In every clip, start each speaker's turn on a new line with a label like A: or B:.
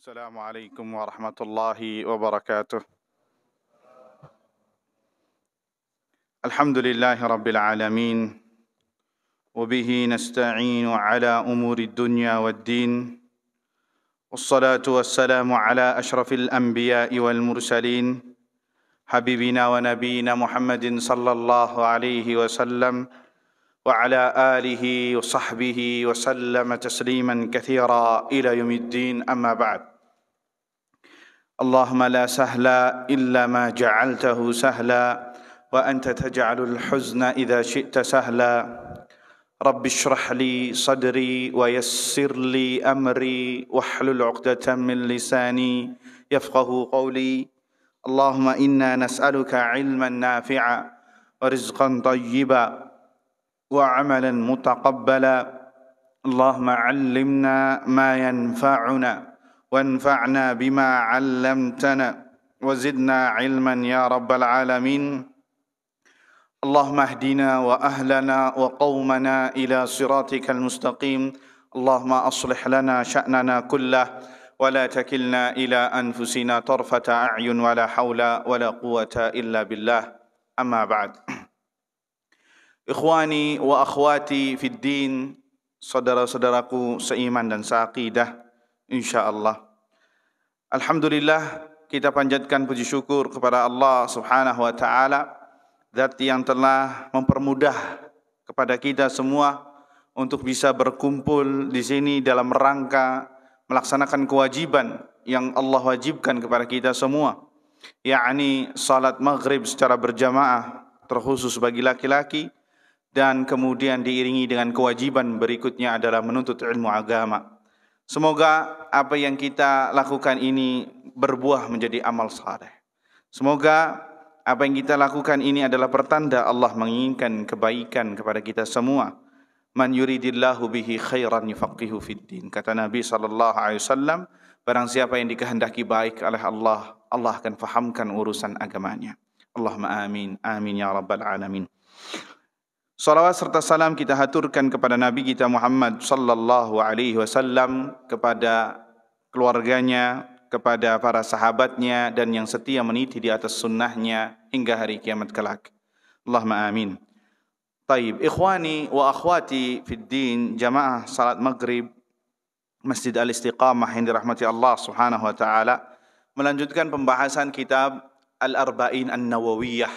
A: السلام عليكم ورحمة الله وبركاته. الحمد لله رب العالمين، وبه نستعين على أمور الدنيا والدين، والصلاة والسلام على أشرف الأنبياء والمرسلين، حبيبنا ونبينا محمد صلى الله عليه وسلم وعلى آله وصحبه وسلم تسليما كثيرا إلى يوم الدين. أما بعد، اللهم لا سهل إلا ما جعلته سهلا وأنت تجعل الحزن إذا شئت سهلا. رب اشرح لي صدري ويسر لي أمري واحلل عقدة من لساني يفقه قولي. اللهم إنا نسألك علما نافعا ورزقا طيبا وعملا متقبلا. اللهم علمنا ما ينفعنا وانفعنا بما علمتنا وزدنا علما يا رب العالمين. اللهم اهدنا وأهلنا وقومنا إلى صراطك المستقيم. اللهم أصلح لنا شأننا كله ولا تكلنا إلى أنفسنا طرفة أعين ولا حول ولا قوة إلا بالله. أما بعد، ikhwani wa akhwati fid din, saudara-saudaraku seiman dan seaqidah, insyaallah. Alhamdulillah, kita panjatkan puji syukur kepada Allah Subhanahu wa taala, zat yang telah mempermudah kepada kita semua untuk bisa berkumpul di sini dalam rangka melaksanakan kewajiban yang Allah wajibkan kepada kita semua, yakni salat maghrib secara berjamaah terkhusus bagi laki-laki, dan kemudian diiringi dengan kewajiban berikutnya adalah menuntut ilmu agama. Semoga apa yang kita lakukan ini berbuah menjadi amal saleh. Semoga apa yang kita lakukan ini adalah pertanda Allah menginginkan kebaikan kepada kita semua. Man yuridillahu bihi khairan yufaqihu fid din. Kata Nabi SAW, barang siapa yang dikehendaki baik oleh Allah, Allah akan fahamkan urusan agamanya. Allahumma amin, amin ya rabbal alamin. Salawat serta salam kita haturkan kepada Nabi kita Muhammad sallallahu alaihi wasallam, kepada keluarganya, kepada para sahabatnya, dan yang setia meniti di atas sunnahnya hingga hari kiamat kelak. Allahumma amin. Taib, ikhwani wa akhwati fid din, jamaah salat maghrib Masjid Al-Istiqamah yang dirahmati Allah Subhanahu wa taala, melanjutkan pembahasan kitab Al-Arba'in An-Nawawiyah,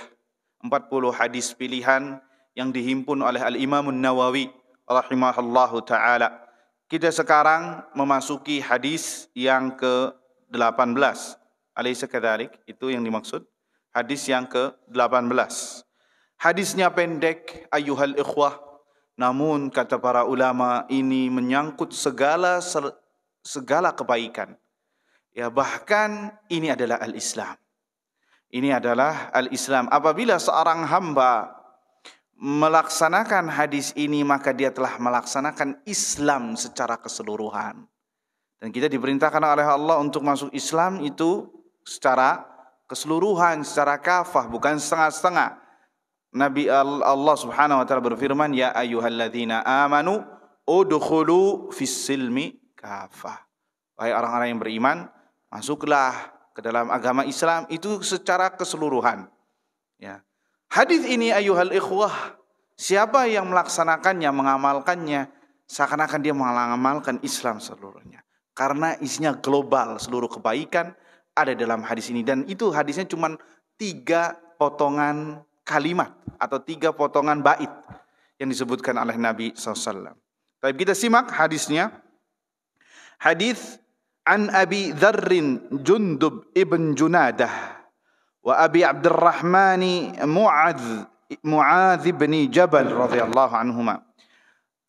A: 40 hadis pilihan yang dihimpun oleh Al-Imam An-Nawawi rahimahullahu ta'ala. Kita sekarang memasuki hadis yang ke-18. Alaysa kadzalik? Itu yang dimaksud. Hadis yang ke-18. Hadisnya pendek, ayyuhal ikhwah. Namun kata para ulama, ini menyangkut segala kebaikan. Ya, bahkan ini adalah al-Islam. Ini adalah al-Islam. Apabila seorang hamba melaksanakan hadis ini, maka dia telah melaksanakan Islam secara keseluruhan. Dan kita diperintahkan oleh Allah untuk masuk Islam itu secara keseluruhan, secara kafah, bukan setengah-setengah. Nabi Allah Subhanahu wa taala berfirman, ya ayyuhalladzina amanu udkhulu fis silmi kafah. Wahai orang-orang yang beriman, masuklah ke dalam agama Islam itu secara keseluruhan. Ya. Hadis ini ayyuhal ikhwah, siapa yang melaksanakannya, mengamalkannya, seakan-akan dia mengamalkan Islam seluruhnya. Karena isinya global, seluruh kebaikan ada dalam hadis ini. Dan itu hadisnya cuma 3 potongan kalimat atau 3 potongan bait yang disebutkan oleh Nabi SAW. Tapi kita simak hadisnya. Hadis an Abi Dzarrin Jundub ibn Junadah wa Abi Abdurrahman Mu'adz bin Jabal radhiyallahu anhuma.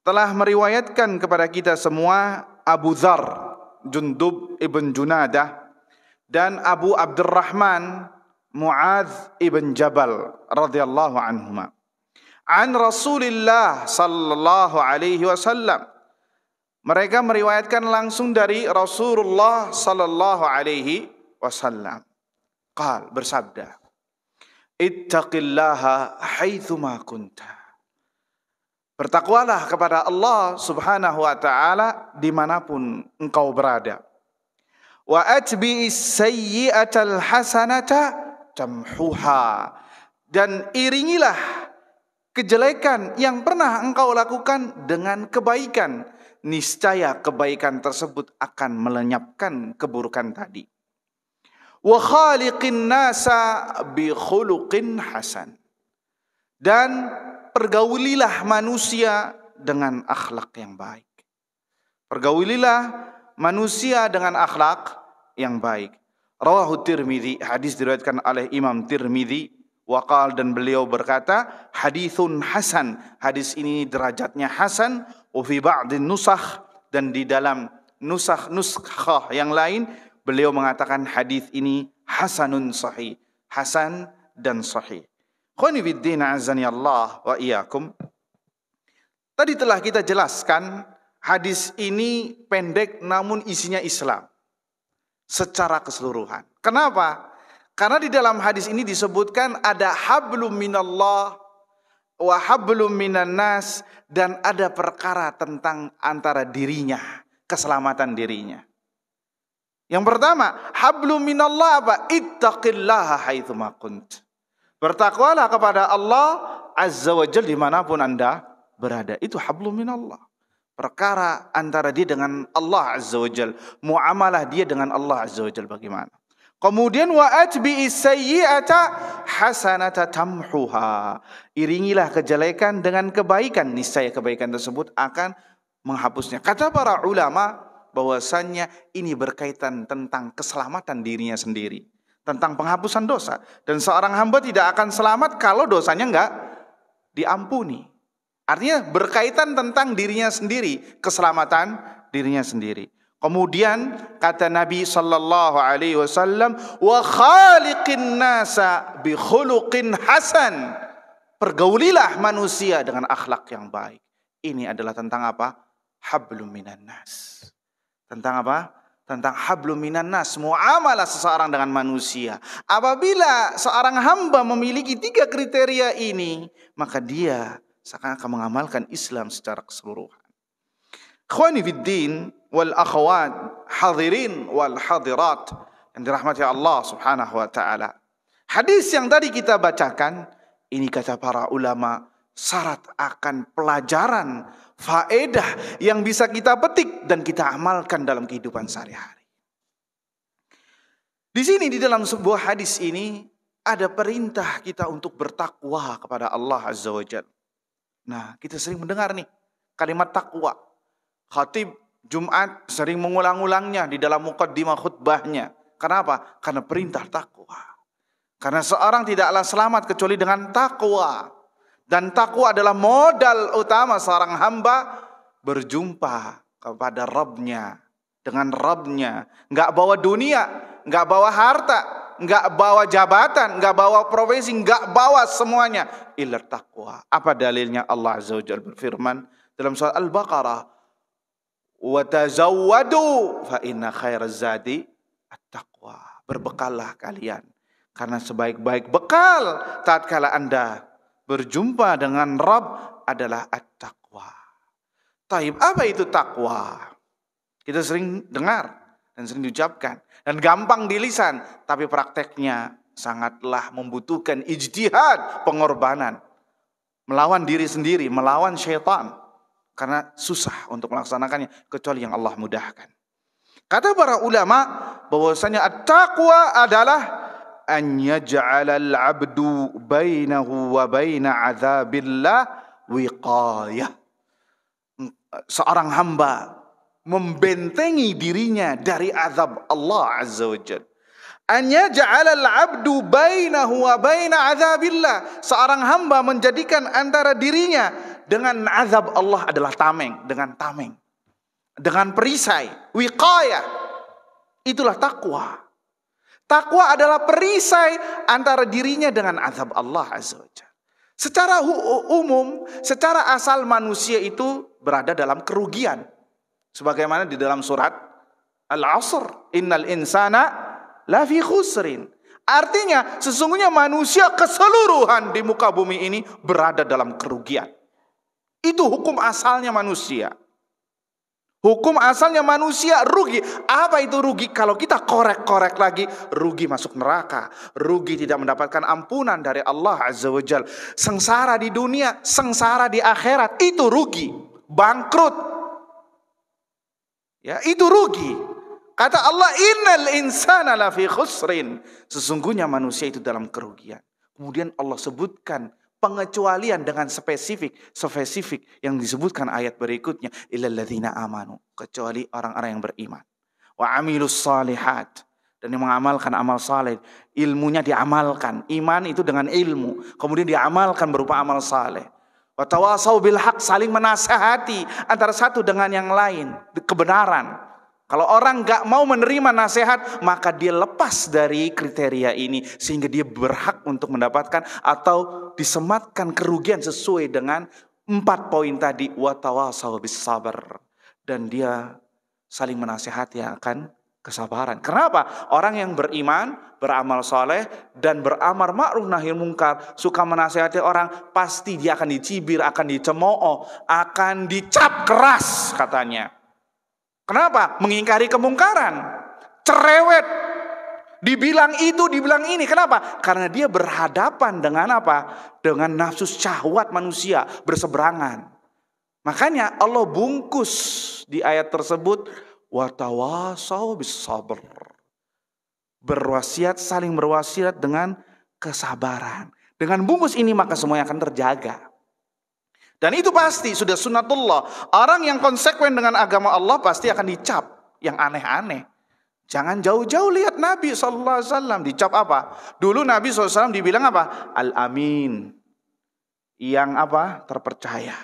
A: Telah meriwayatkan kepada kita semua Abu Dzar Jundub ibn Junadah dan Abu Abdurrahman Mu'adz ibn Jabal radhiyallahu anhuma. An Rasulillah sallallahu alaihi wasallam. Mereka meriwayatkan langsung dari Rasulullah sallallahu alaihi wasallam. Qal, bersabda, ittaqillaha haitsuma kunta. Bertakwalah kepada Allah Subhanahu wa taala dimanapun engkau berada. Wa atbi'is sayyi'atal hasanata tamhuha. Dan iringilah kejelekan yang pernah engkau lakukan dengan kebaikan. Niscaya kebaikan tersebut akan melenyapkan keburukan tadi. Wa khaliqin nasa bi khuluqin hasan. Dan pergaulilah manusia dengan akhlak yang baik. Pergaulilah manusia dengan akhlak yang baik. Rawahu Tirmidzi, hadis diriwayatkan oleh Imam Tirmidzi. Waqal, dan beliau berkata, hadithun hasan. Hadis ini derajatnya hasan. Wa fi ba'din nusakh, dan di dalam nuskhah yang lain beliau mengatakan hadis ini hasanun sahih. Hasan dan sahih. Khawani fiddin azani Allah wa iyyakum. Tadi telah kita jelaskan hadis ini pendek namun isinya Islam secara keseluruhan. Kenapa? Karena di dalam hadis ini disebutkan ada hablum minallah wa hablum minan nas, dan ada perkara tentang antara dirinya, keselamatan dirinya. Yang pertama, hablum minallah apa? Ittaqillaha haitsu ma kunt. Bertakwalah kepada Allah Azza wa Jalla dimanapun Anda berada. Itu hablum minallah. Perkara antara dia dengan Allah Azza wa Jalla. Muamalah dia dengan Allah Azza wa Jalla bagaimana? Kemudian wa atbi'is sayyi'ata hasanata tamhuha. Iringilah kejelekan dengan kebaikan, niscaya kebaikan tersebut akan menghapusnya. Kata para ulama bahwasannya ini berkaitan tentang keselamatan dirinya sendiri, tentang penghapusan dosa, dan seorang hamba tidak akan selamat kalau dosanya enggak diampuni. Artinya berkaitan tentang dirinya sendiri, keselamatan dirinya sendiri. Kemudian kata Nabi sallallahu alaihi wasallam, wa khaliqin nasa bi khuluqin hasan. Pergaulilah manusia dengan akhlak yang baik. Ini adalah tentang apa? Hablum minan nas. Tentang apa? Tentang hablum minan nas, muamalah seseorang dengan manusia. Apabila seorang hamba memiliki 3 kriteria ini, maka dia akan mengamalkan Islam secara keseluruhan. Ikhwani fiddin wal akhwat, hadirin wal hadirat yang dirahmati Allah Subhanahu wa taala. Hadis yang tadi kita bacakan ini kata para ulama syarat akan pelajaran, faedah yang bisa kita petik dan kita amalkan dalam kehidupan sehari-hari. Di sini di dalam sebuah hadis ini ada perintah kita untuk bertakwa kepada Allah Azza wa Jalla. Nah, kita sering mendengar nih kalimat takwa. Khatib Jumat sering mengulang-ulangnya di dalam muqaddimah khutbahnya. Kenapa? Karena perintah takwa. Karena seorang tidaklah selamat kecuali dengan takwa. Dan takwa adalah modal utama seorang hamba berjumpa kepada Rabbnya. Dengan Rabbnya. Nggak bawa dunia, nggak bawa harta, nggak bawa jabatan, nggak bawa profesi, nggak bawa semuanya. Illa takwa. Apa dalilnya? Allah Azza wa Jalla berfirman dalam surat Al-Baqarah, wa tazawwadu fa inna khairaz zadi at-taqwa. Berbekallah kalian, karena sebaik-baik bekal tatkala Anda berjumpa dengan Rabb adalah at-taqwa. Taib, apa itu takwa? Kita sering dengar dan sering diucapkan dan gampang di lisan, tapi prakteknya sangatlah membutuhkan ijtihad, pengorbanan, melawan diri sendiri, melawan syaitan. Karena susah untuk melaksanakannya kecuali yang Allah mudahkan. Kata para ulama bahwasanya at-taqwa adalah an yaj'ala al-'abdu bainahu wa baina 'adzabillah wiqayah. Seorang hamba membentengi dirinya dari azab Allah Azza wa Jalla. An yaj'ala al-'abdu bainahu wa baina 'adzabillah. Seorang hamba menjadikan antara dirinya dengan azab Allah adalah tameng, dengan perisai, wiqayah. Itulah takwa. Takwa adalah perisai antara dirinya dengan azab Allah Azza wa Jalla. Secara umum, secara asal manusia itu berada dalam kerugian. Sebagaimana di dalam surat Al-Asr, innal insana lafi khusrin. Artinya sesungguhnya manusia keseluruhan di muka bumi ini berada dalam kerugian. Itu hukum asalnya manusia. Hukum asalnya manusia rugi. Apa itu rugi? Kalau kita korek-korek lagi, rugi masuk neraka, rugi tidak mendapatkan ampunan dari Allah Azza wa Jal. Sengsara di dunia, sengsara di akhirat, itu rugi, bangkrut. Ya, itu rugi. Kata Allah, innal insana lafi khusrin. Sesungguhnya manusia itu dalam kerugian. Kemudian Allah sebutkan pengecualian dengan spesifik yang disebutkan ayat berikutnya, illal ladzina amanu, kecuali orang-orang yang beriman, wa amilus shalihat, dan yang mengamalkan amal saleh, ilmunya diamalkan, iman itu dengan ilmu, kemudian diamalkan berupa amal saleh, wa tawasau bil haq, saling menasihati antara satu dengan yang lain kebenaran. Kalau orang gak mau menerima nasihat, maka dia lepas dari kriteria ini, sehingga dia berhak untuk mendapatkan atau disematkan kerugian sesuai dengan 4 poin tadi. Wa tawasau bis sabar. Dan dia saling menasihati akan kesabaran. Kenapa? Orang yang beriman, beramal soleh, dan beramar ma'ruf nahi munkar, suka menasihati orang, pasti dia akan dicibir, akan dicemooh, akan dicap keras katanya. Kenapa? Mengingkari kemungkaran, cerewet, dibilang itu, dibilang ini. Kenapa? Karena dia berhadapan dengan apa? Dengan nafsu syahwat manusia berseberangan. Makanya Allah bungkus di ayat tersebut, wa tawasau bis sabr. Berwasiat, saling berwasiat dengan kesabaran. Dengan bungkus ini maka semuanya akan terjaga. Dan itu pasti sudah sunnatullah. Orang yang konsekuen dengan agama Allah pasti akan dicap yang aneh-aneh. Jangan jauh-jauh lihat Nabi SAW dicap apa? Dulu Nabi SAW dibilang apa? Al-Amin. Yang apa? Terpercaya.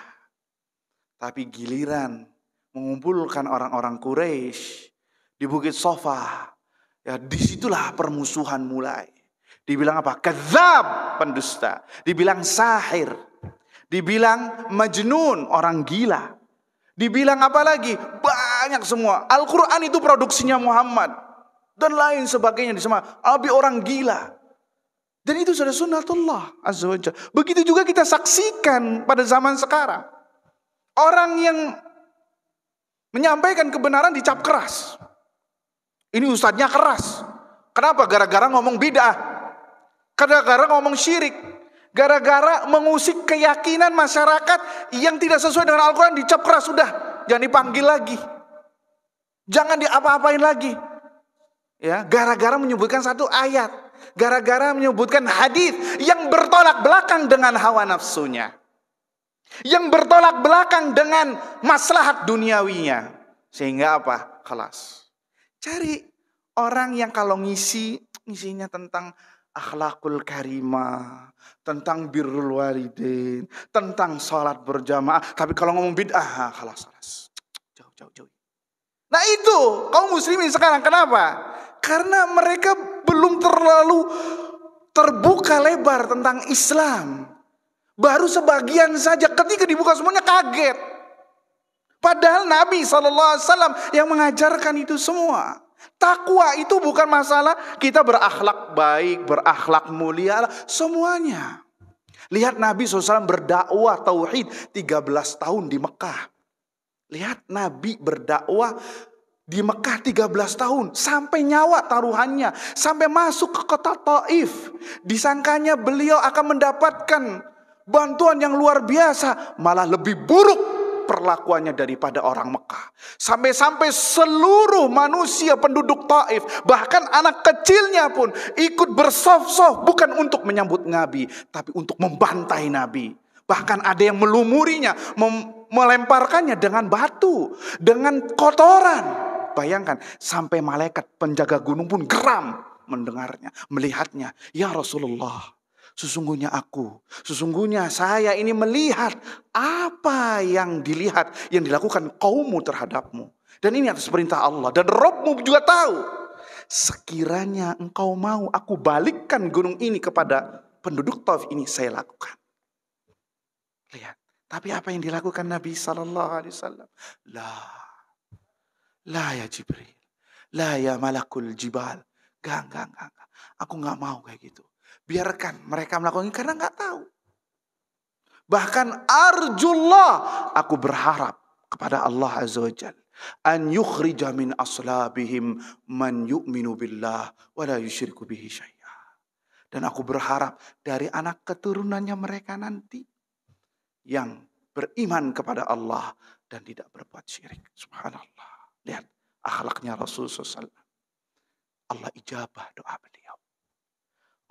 A: Tapi giliran mengumpulkan orang-orang Quraisy di Bukit Sofa, ya disitulah permusuhan mulai. Dibilang apa? Kadzab, pendusta. Dibilang sahir. Dibilang majnun, orang gila. Dibilang apa lagi? Banyak semua. Al-Quran itu produksinya Muhammad. Dan lain sebagainya. Disema Abi orang gila. Dan itu sudah sunnatullah Azza wa Jalla. Begitu juga kita saksikan pada zaman sekarang. Orang yang menyampaikan kebenaran dicap keras. Ini ustadznya keras. Kenapa? Gara-gara ngomong bid'ah. Gara-gara ngomong syirik. Gara-gara mengusik keyakinan masyarakat yang tidak sesuai dengan Al-Quran, dicap keras, sudah, jangan dipanggil lagi, jangan diapa-apain lagi. Ya, gara-gara menyebutkan satu ayat, gara-gara menyebutkan hadis yang bertolak belakang dengan hawa nafsunya, yang bertolak belakang dengan maslahat duniawinya, sehingga apa? Kelas. Cari orang yang kalau ngisinya tentang akhlakul karimah, tentang birrul walidain, tentang sholat berjamaah. Tapi kalau ngomong bid'ah, kalas. Jauh. Nah itu kaum muslimin sekarang. Kenapa? Karena mereka belum terlalu terbuka lebar tentang Islam. Baru sebagian saja, ketika dibuka semuanya kaget. Padahal Nabi SAW yang mengajarkan itu semua. Takwa itu bukan masalah kita berakhlak baik, berakhlak mulia, semuanya. Lihat Nabi SAW berdakwah tauhid 13 tahun di Mekah. Lihat Nabi berdakwah di Mekah 13 tahun. Sampai nyawa taruhannya. Sampai masuk ke kota Taif. Disangkanya beliau akan mendapatkan bantuan yang luar biasa. Malah lebih buruk perlakuannya daripada orang Mekah. Sampai-sampai seluruh manusia penduduk Taif, bahkan anak kecilnya pun ikut bersaf-saf, bukan untuk menyambut Nabi, tapi untuk membantai Nabi. Bahkan ada yang melumurinya, melemparkannya dengan batu, dengan kotoran. Bayangkan, sampai malaikat penjaga gunung pun geram mendengarnya, melihatnya. Ya Rasulullah, sesungguhnya saya ini melihat apa yang dilihat, yang dilakukan kaummu terhadapmu. Dan ini atas perintah Allah. Dan Rabbmu juga tahu. Sekiranya engkau mau, aku balikkan gunung ini kepada penduduk Taif ini, saya lakukan. Lihat. Tapi apa yang dilakukan Nabi SAW? La ya Jibril. La ya malakul jibal. Enggak. Aku gak mau kayak gitu. Biarkan mereka melakukan ini karena gak tahu. Bahkan arjullah, aku berharap kepada Allah Azza wa Jalla, an yukhrija min aslabihim man yu'minu billah wa la yusyriku bihi syai'a. Dan aku berharap dari anak keturunannya mereka nanti yang beriman kepada Allah dan tidak berbuat syirik. Subhanallah. Lihat akhlaknya Rasulullah SAW. Allah ijabah doa beliau.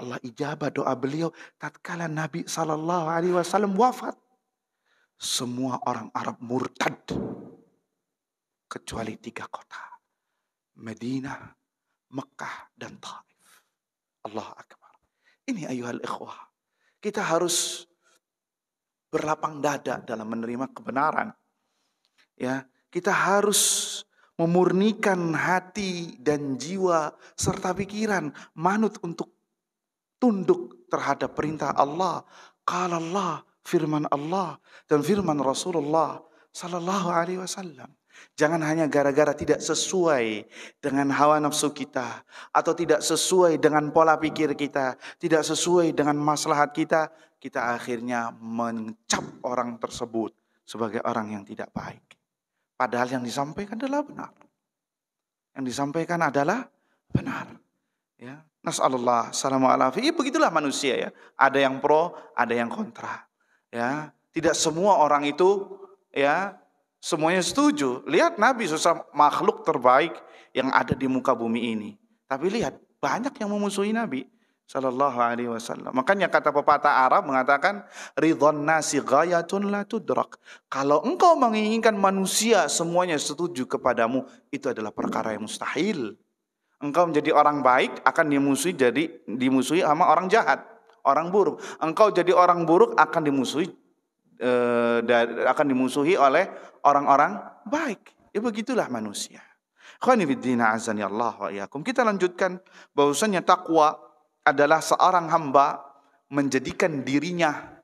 A: Allah ijabah doa beliau tatkala Nabi SAW wafat. Semua orang Arab murtad kecuali 3 kota. Madinah, Mekah, dan Taif. Allah Akbar. Ini ayuhal ikhwah. Kita harus berlapang dada dalam menerima kebenaran. Ya, kita harus memurnikan hati dan jiwa serta pikiran manut untuk tunduk terhadap perintah Allah. Qala Allah, firman Allah dan firman Rasulullah sallallahu alaihi wasallam. Jangan hanya gara-gara tidak sesuai dengan hawa nafsu kita, atau tidak sesuai dengan pola pikir kita, tidak sesuai dengan maslahat kita, kita akhirnya mencap orang tersebut sebagai orang yang tidak baik. Padahal yang disampaikan adalah benar. Yang disampaikan adalah benar. Ya, nasallallahu salamu alaihi. Ya, begitulah manusia ya. Ada yang pro, ada yang kontra. Ya, tidak semua orang itu ya semuanya setuju. Lihat Nabi SAW makhluk terbaik yang ada di muka bumi ini. Tapi lihat banyak yang memusuhi Nabi Sallallahu Alaihi Wasallam. Makanya kata pepatah Arab mengatakan ridhon nasi ghayatun la tudrak. Kalau engkau menginginkan manusia semuanya setuju kepadamu, itu adalah perkara yang mustahil. Engkau menjadi orang baik akan dimusuhi sama orang jahat, orang buruk. Engkau jadi orang buruk akan dimusuhi oleh orang-orang baik. Ya begitulah manusia. Khawani fiddin azani Allah wa iyyakum. Kita lanjutkan bahwasanya takwa adalah seorang hamba menjadikan dirinya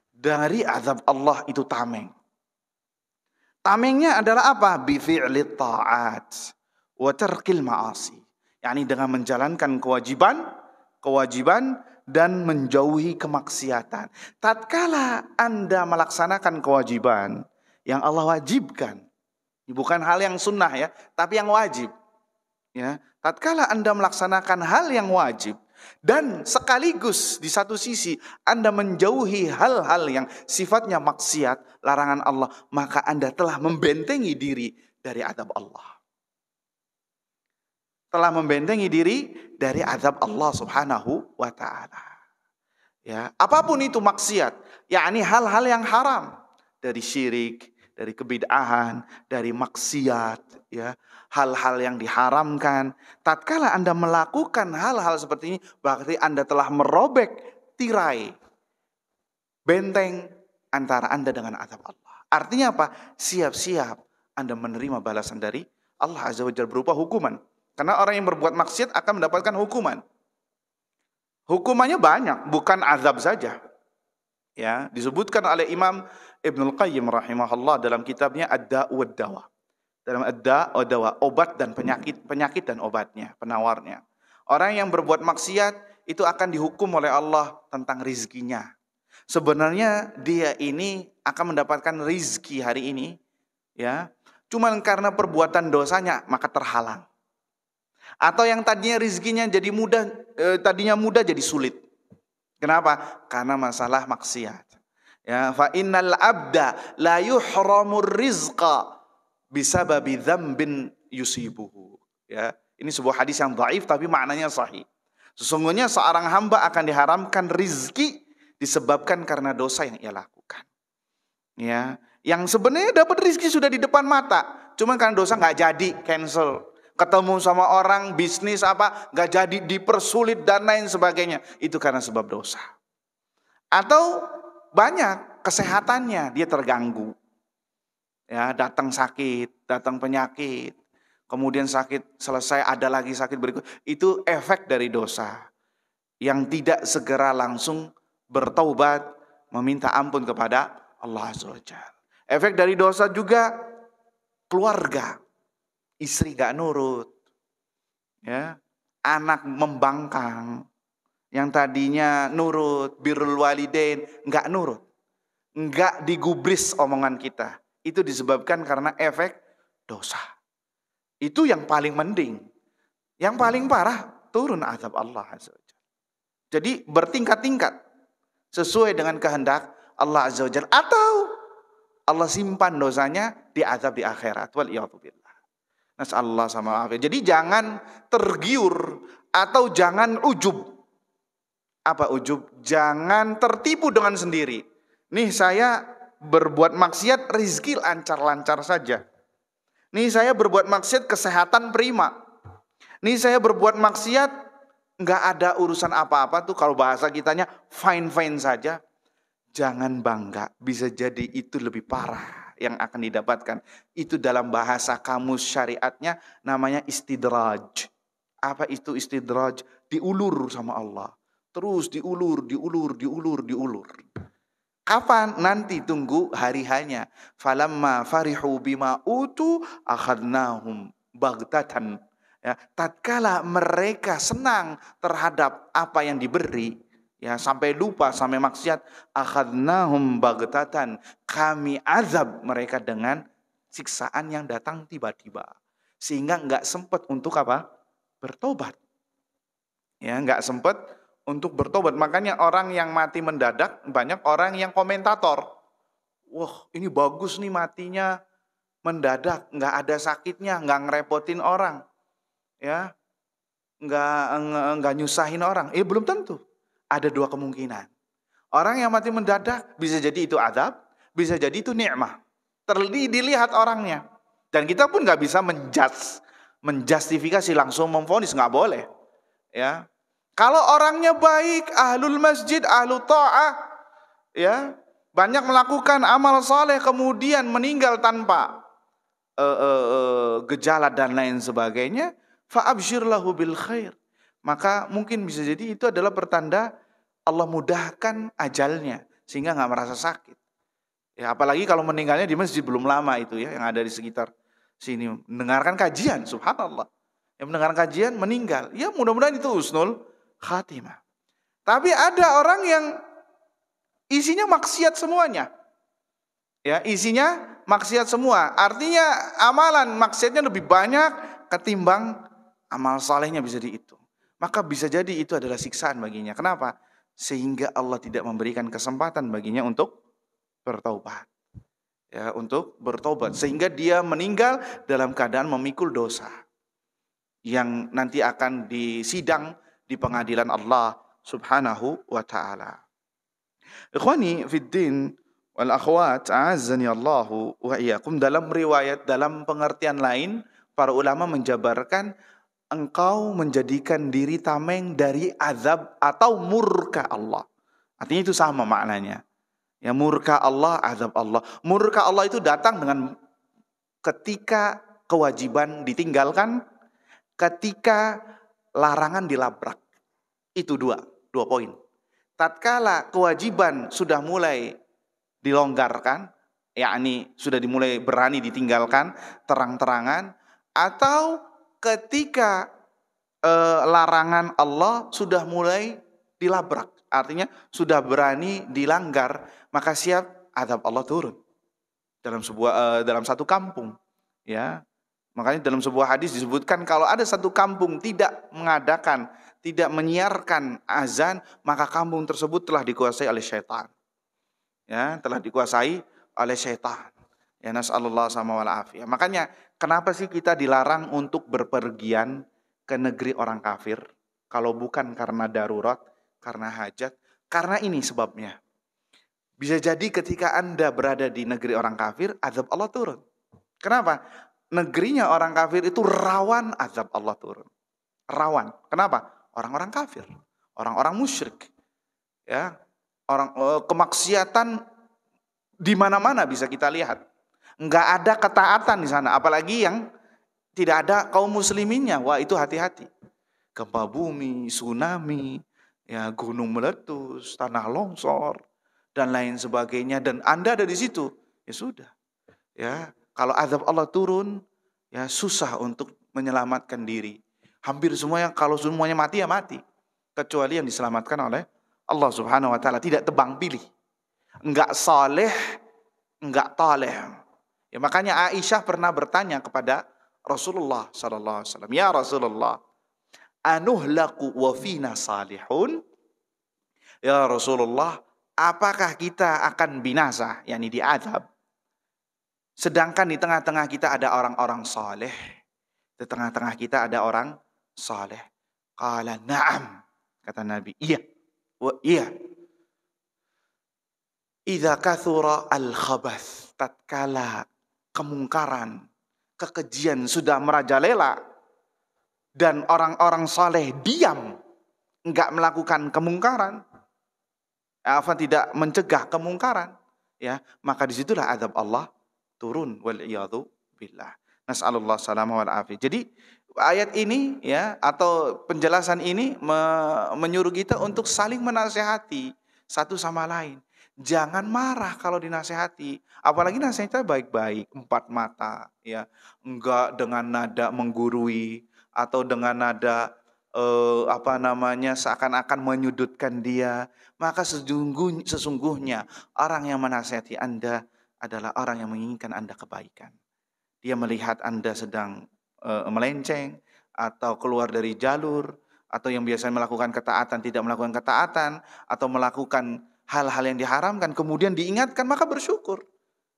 A: dari azab Allah itu tameng. Tamengnya adalah apa? Bi fi'li ta'at wa tarkil ma'asi. yakni dengan menjalankan kewajiban dan menjauhi kemaksiatan. Tatkala Anda melaksanakan kewajiban yang Allah wajibkan, bukan hal yang sunnah ya, tapi yang wajib. Ya, tatkala Anda melaksanakan hal yang wajib dan sekaligus di satu sisi Anda menjauhi hal-hal yang sifatnya maksiat, larangan Allah, maka Anda telah membentengi diri dari azab Allah. Telah membentengi diri dari azab Allah Subhanahu wa taala. Ya, apapun itu maksiat, yakni hal-hal yang haram, dari syirik, dari kebid'ahan, dari maksiat, ya, hal-hal yang diharamkan. Tatkala Anda melakukan hal-hal seperti ini, berarti Anda telah merobek tirai benteng antara Anda dengan azab Allah. Artinya apa? Siap-siap Anda menerima balasan dari Allah Azza wa Jalla berupa hukuman. Karena orang yang berbuat maksiat akan mendapatkan hukuman. Hukumannya banyak, bukan azab saja. Ya, disebutkan oleh Imam Ibnul Qayyim rahimahullah dalam kitabnya Ad-Da' wad Dawa. Dalam Ad-Da' wad Dawa, obat dan penyakit dan obatnya, penawarnya. Orang yang berbuat maksiat itu akan dihukum oleh Allah tentang rizkinya. Sebenarnya dia ini akan mendapatkan rizki hari ini, ya, cuman karena perbuatan dosanya maka terhalang. Atau yang tadinya rizkinya jadi mudah, mudah jadi sulit. Kenapa? Karena masalah maksiat. Ya, fa innal abda la yuhramur rizqa bisababi dzambin yusibuhu. Ya, ini sebuah hadis yang dhaif tapi maknanya sahih. Sesungguhnya seorang hamba akan diharamkan rizki disebabkan karena dosa yang ia lakukan. Ya, yang sebenarnya dapat rizki sudah di depan mata, cuman karena dosa nggak jadi, cancel. Ketemu sama orang, bisnis apa, nggak jadi, dipersulit dan lain sebagainya. Itu karena sebab dosa. Atau banyak kesehatannya dia terganggu. Ya, datang sakit, datang penyakit, kemudian sakit selesai ada lagi sakit berikut. Itu efek dari dosa yang tidak segera langsung bertaubat, meminta ampun kepada Allah Azza wa Jalla. Efek dari dosa juga keluarga. Istri gak nurut, ya, anak membangkang, yang tadinya nurut, birrul walidain, gak nurut, gak digubris omongan kita. itu disebabkan karena efek dosa. Itu yang paling mending. Yang paling parah, turun azab Allah Azza wa Jalla. Jadi bertingkat-tingkat sesuai dengan kehendak Allah Azza wa Jalla. Atau Allah simpan dosanya di azab di akhirat. Waliyadzubillah. Nas'alullah sama afiyah. Jadi jangan tergiur atau jangan ujub. Apa ujub? Jangan tertipu dengan sendiri. Nih saya berbuat maksiat, rizki lancar-lancar saja. Nih saya berbuat maksiat, kesehatan prima. Nih saya berbuat maksiat, nggak ada urusan apa-apa tuh, kalau bahasa kitanya fine-fine saja. Jangan bangga, bisa jadi itu lebih parah yang akan didapatkan. Itu dalam bahasa kamus syariatnya namanya istidraj. Apa itu istidraj? Diulur sama Allah. Terus diulur. Kapan? Nanti tunggu hari hanya. Falamma farihu bima utu akhadnahum baghtatan. Ya, tatkala mereka senang terhadap apa yang diberi, ya sampai lupa, sampai maksiat, akhadnahum baghtatan. Kami azab mereka dengan siksaan yang datang tiba-tiba. Sehingga enggak sempat untuk apa? Bertobat. Ya, enggak sempat untuk bertobat. Makanya orang yang mati mendadak, banyak orang yang komentator. Wah, ini bagus nih matinya mendadak, nggak ada sakitnya, nggak ngerepotin orang, ya, nggak nyusahin orang. Belum tentu. Ada dua kemungkinan. Orang yang mati mendadak bisa jadi itu azab, bisa jadi itu nikmah. Dilihat orangnya. Dan kita pun nggak bisa menjustifikasi langsung memvonis, nggak boleh. Ya. Kalau orangnya baik, ahlul masjid, ahlu ta'ah, ya, banyak melakukan amal saleh kemudian meninggal tanpa gejala dan lain sebagainya, fa'abshir lahu bil khair. Maka mungkin bisa jadi itu adalah pertanda Allah mudahkan ajalnya sehingga nggak merasa sakit. Ya, apalagi kalau meninggalnya di masjid belum lama itu ya, yang ada di sekitar sini mendengarkan kajian, subhanallah. Yang mendengarkan kajian meninggal, ya mudah-mudahan itu husnul khatimah. Tapi ada orang yang isinya maksiat semuanya. Ya, isinya maksiat semua. Artinya amalan maksiatnya lebih banyak ketimbang amal salehnya bisa di itu. Maka bisa jadi itu adalah siksaan baginya. Kenapa? Sehingga Allah tidak memberikan kesempatan baginya untuk bertaubat. Ya, untuk bertobat sehingga dia meninggal dalam keadaan memikul dosa yang nanti akan disidang di pengadilan Allah Subhanahu wa taala. Ikhwani fid din wal akhwat, a'azzani Allahu wa iyyakum. Dalam riwayat, dalam pengertian lain, para ulama menjabarkan engkau menjadikan diri tameng dari azab atau murka Allah. Artinya itu sama maknanya. Ya, murka Allah, azab Allah. Murka Allah itu datang dengan ketika kewajiban ditinggalkan, ketika larangan dilabrak. Itu dua poin. Tatkala kewajiban sudah mulai dilonggarkan, yakni sudah dimulai berani ditinggalkan terang-terangan, atau ketika larangan Allah sudah mulai dilabrak, artinya sudah berani dilanggar, maka siap azab Allah turun dalam satu kampung, ya. Makanya dalam sebuah hadis disebutkan kalau ada satu kampung tidak mengadakan, tidak menyiarkan azan, maka kampung tersebut telah dikuasai oleh syaitan. Ya, telah dikuasai oleh syaitan. Ya, nas'alullah sama wal afiyah. Makanya kenapa sih kita dilarang untuk berpergian ke negeri orang kafir? Kalau bukan karena darurat, karena hajat, karena ini sebabnya. Bisa jadi ketika Anda berada di negeri orang kafir, azab Allah turun. Kenapa? Negerinya orang kafir itu rawan azab Allah turun. Rawan. Kenapa? Orang-orang kafir, orang-orang musyrik. Ya, kemaksiatan di mana-mana bisa kita lihat. Enggak ada ketaatan di sana, apalagi yang tidak ada kaum musliminnya. Wah, itu hati-hati. Gempa bumi, tsunami, ya, gunung meletus, tanah longsor dan lain sebagainya, dan Anda ada di situ. Ya sudah. Ya, kalau azab Allah turun, ya susah untuk menyelamatkan diri. Hampir semuanya, kalau semuanya mati ya mati. Kecuali yang diselamatkan oleh Allah Subhanahu wa taala, tidak tebang pilih. Enggak saleh, enggak taleh. Ya, makanya Aisyah pernah bertanya kepada Rasulullah sallallahu alaihi wasallam, "Ya Rasulullah, anuhlaku wa fina salihun?" Ya Rasulullah, apakah kita akan binasa, yakni diazab, sedangkan di tengah-tengah kita ada orang-orang saleh? Di tengah-tengah kita ada orang saleh. Qala na'am, kata Nabi, iya. Iya. Idza kathura al-khabath, tatkala kemungkaran, kekejian sudah merajalela dan orang-orang saleh diam, enggak melakukan kemungkaran, tidak mencegah kemungkaran, ya, maka disitulah azab Allah turun, wal iyadu billah. Nas'alullah salamah wal afiyah. Jadi ayat ini, ya, atau penjelasan ini menyuruh kita untuk saling menasehati satu sama lain. Jangan marah kalau dinasehati, apalagi nasihatnya baik-baik, empat mata, ya, enggak dengan nada menggurui atau dengan nada seakan-akan menyudutkan dia. Maka sesungguhnya orang yang menasihati Anda adalah orang yang menginginkan Anda kebaikan. Dia melihat Anda sedang melenceng atau keluar dari jalur, atau yang biasanya melakukan ketaatan tidak melakukan ketaatan, atau melakukan hal-hal yang diharamkan, kemudian diingatkan, maka bersyukur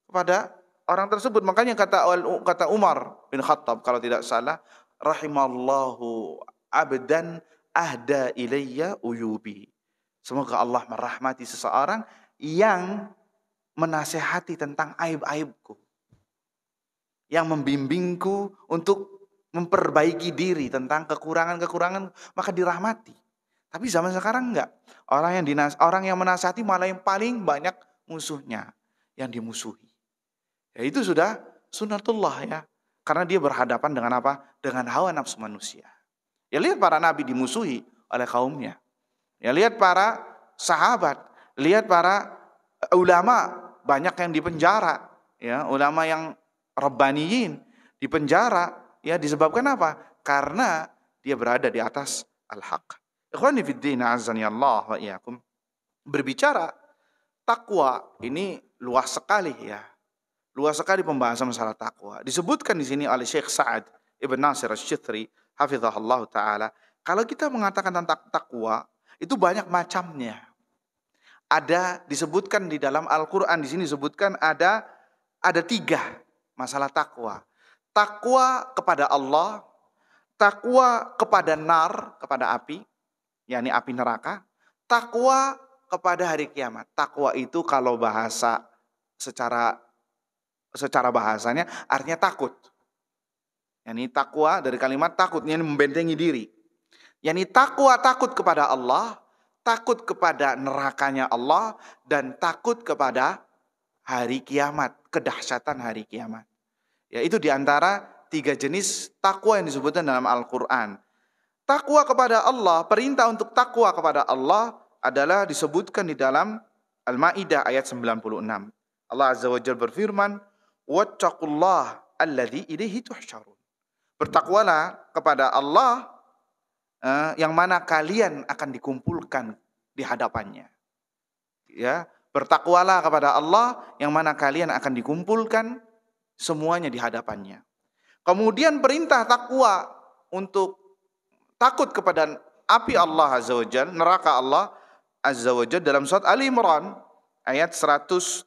A: kepada orang tersebut. Makanya kata Umar bin Khattab kalau tidak salah, rahimallahu abdan ahda ilayya uyubi. Semoga Allah merahmati seseorang yang menasehati tentang aib-aibku, yang membimbingku untuk memperbaiki diri tentang kekurangan-kekurangan, maka dirahmati. Tapi zaman sekarang enggak. Orang yang menasihati malah yang paling banyak musuhnya, yang dimusuhi. Ya, itu sudah sunnatullah, ya. Karena dia berhadapan dengan apa? Dengan hawa nafsu manusia. Ya, lihat para nabi dimusuhi oleh kaumnya. Ya, lihat para sahabat, lihat para ulama banyak yang dipenjara, ya, ulama yang rabbaniyin dipenjara, ya, disebabkan apa? Karena dia berada di atas al-haq. Ikhwani fid din, azani Allah wa iyyakum. Berbicara takwa ini luas sekali, ya. Luas sekali pembahasan masalah takwa. Disebutkan di sini oleh Syekh Sa'ad Ibn Nasir Asy-Syithri hafizahullah taala, kalau kita mengatakan tentang takwa, itu banyak macamnya. Ada disebutkan di dalam Al-Qur'an, di sini disebutkan ada 3 masalah takwa. Takwa kepada Allah, takwa kepada nar, kepada api, yakni api neraka, takwa kepada hari kiamat. Takwa itu kalau bahasa secara bahasanya artinya takut. Yani takwa dari kalimat takut, yang membentengi diri. Yani takwa takut kepada Allah, takut kepada nerakanya Allah, dan takut kepada hari kiamat, kedahsyatan hari kiamat. Ya, itu diantara 3 jenis takwa yang disebutkan dalam Al-Quran. Takwa kepada Allah, perintah untuk takwa kepada Allah adalah disebutkan di dalam Al-Maidah ayat 96. Allah Azza wa Jalla berfirman, "Wattaqullah alladzi ilaihi tuhsyarun." Bertakwalah kepada Allah yang mana kalian akan dikumpulkan di hadapannya. Ya, bertakwalah kepada Allah yang mana kalian akan dikumpulkan semuanya di hadapannya. Kemudian perintah takwa untuk takut kepada api Allah Azza wa Jalla, neraka Allah Azza wa Jalla, dalam surat Ali Imran ayat 131.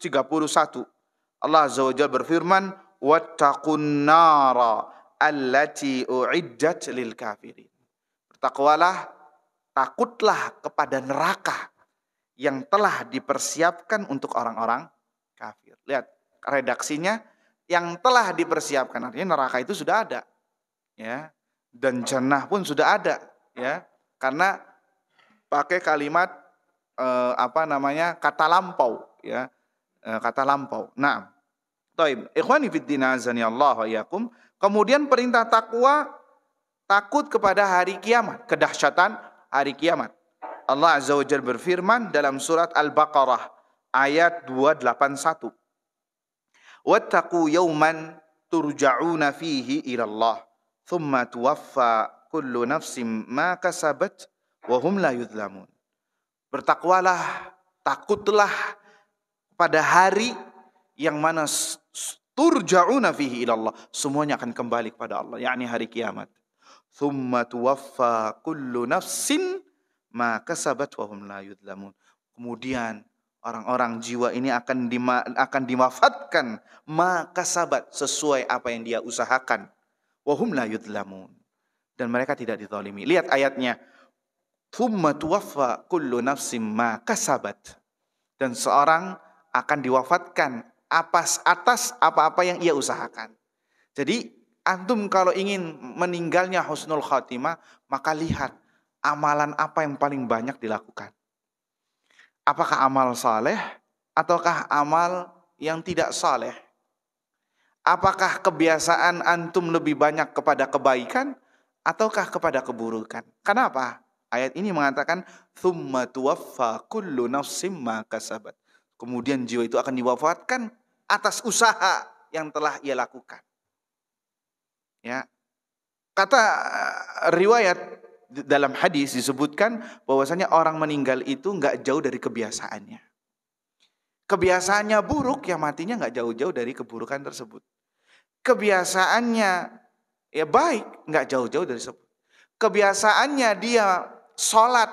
A: Allah Azza wa Jalla berfirman, "Wattaqun nara allati u'iddat lil kafirin." Bertakwalah, takutlah kepada neraka yang telah dipersiapkan untuk orang-orang kafir. Lihat redaksinya, yang telah dipersiapkan, artinya neraka itu sudah ada, ya, dan jannah pun sudah ada, ya, karena pakai kalimat kata lampau, ya, kata lampau. Nah, taib, ikhwani fid din azani Allah wa iyyakum. Kemudian perintah takwa, takut kepada hari kiamat, kedahsyatan hari kiamat. Allah Azza wa Jalla berfirman dalam surat Al-Baqarah ayat 281. "Wattaqu yawman turja'una fihi ila Allah, thumma tuwaffa kullu nafsin ma kasabat wa hum la yudhlamun." Bertakwalah, takutlah pada hari yang mana turja'una fihi ila Allah. Semuanya akan kembali kepada Allah, yakni hari kiamat. Thumma tuwaffa kullu nafsin ma kasabat wa hum la yudlamun. Kemudian orang-orang jiwa ini akan diwafatkan ma kasabat, sesuai apa yang dia usahakan. Wa hum la yudlamun. Dan mereka tidak dizalimi. Lihat ayatnya. Thumma tuwaffa kullu nafsin ma kasabat. Dan seorang akan diwafatkan atas apa-apa yang ia usahakan. Jadi antum kalau ingin meninggalnya husnul khatimah, maka lihat amalan apa yang paling banyak dilakukan. Apakah amal saleh ataukah amal yang tidak saleh? Apakah kebiasaan antum lebih banyak kepada kebaikan ataukah kepada keburukan? Kenapa? Ayat ini mengatakan tsumma tuwaffa kullu nafsin ma kasabat. Kemudian jiwa itu akan diwafatkan atas usaha yang telah ia lakukan. Ya. Kata riwayat dalam hadis disebutkan bahwasanya orang meninggal itu enggak jauh dari kebiasaannya. Kebiasaannya buruk, ya matinya enggak jauh-jauh dari keburukan tersebut. Kebiasaannya ya baik, enggak jauh-jauh dari tersebut. Kebiasaannya dia sholat